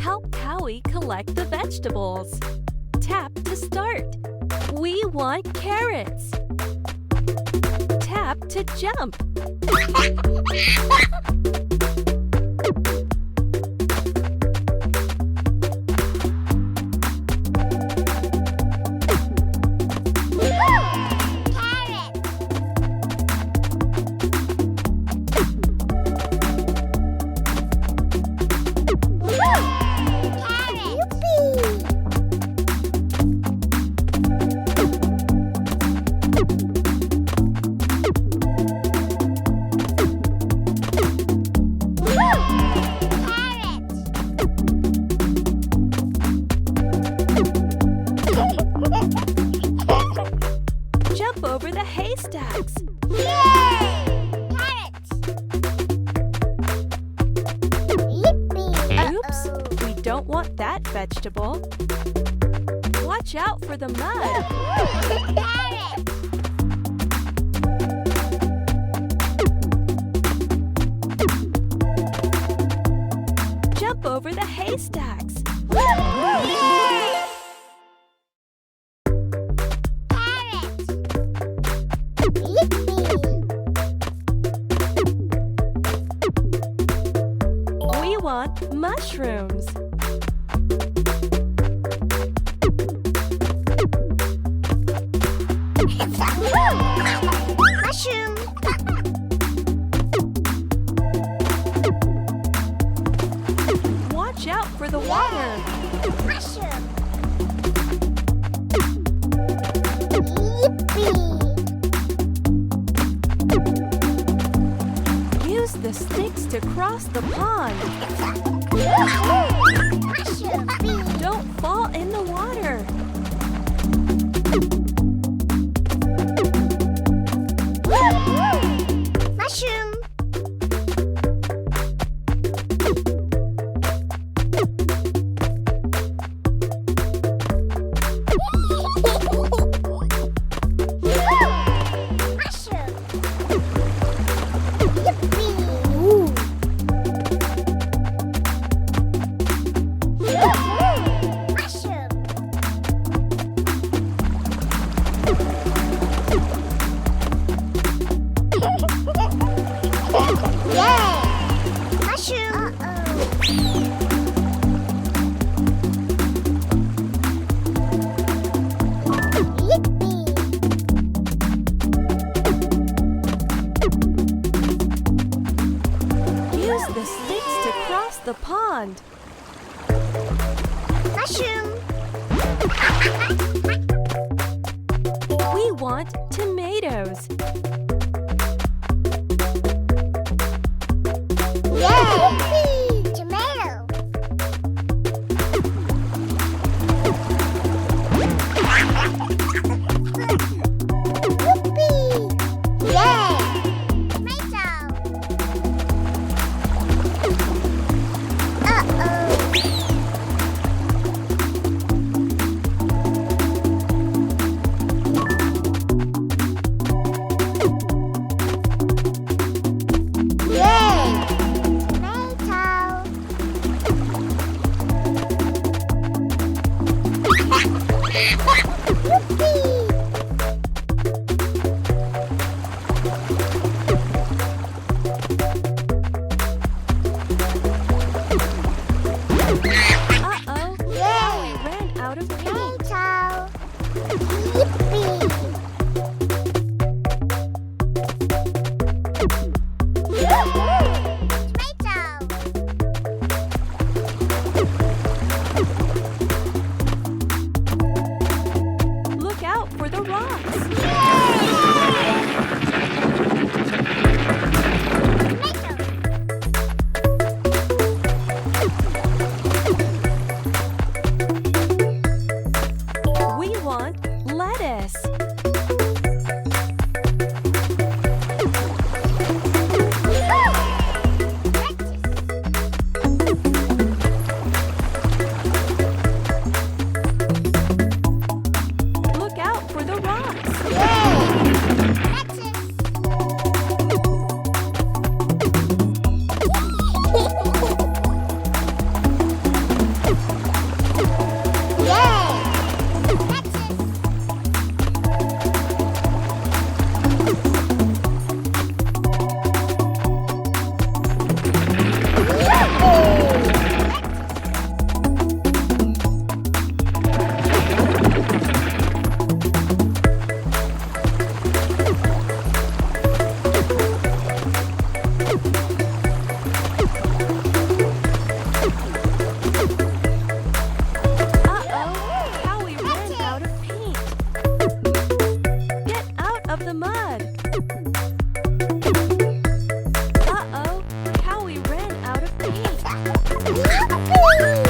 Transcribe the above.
Help Howie collect the vegetables. Tap to start. We want carrots. Tap to jump. Jump over the haystacks. Oops, we don't want that vegetable. Watch out for the mud. Jump over the haystacks. We want mushrooms. Mushroom. Watch out for the water. Mushroom. Use the sticks to cross the pond. Mushroom. Don't fall in the water. Mushroom. Use the sticks to cross the pond. Mushroom. We want tomatoes. Yay! Tomato. Yippee! Yay! Tomato. Uh-oh, Howie ran out of paint. Tomato. Yippee! Tomato. Woo!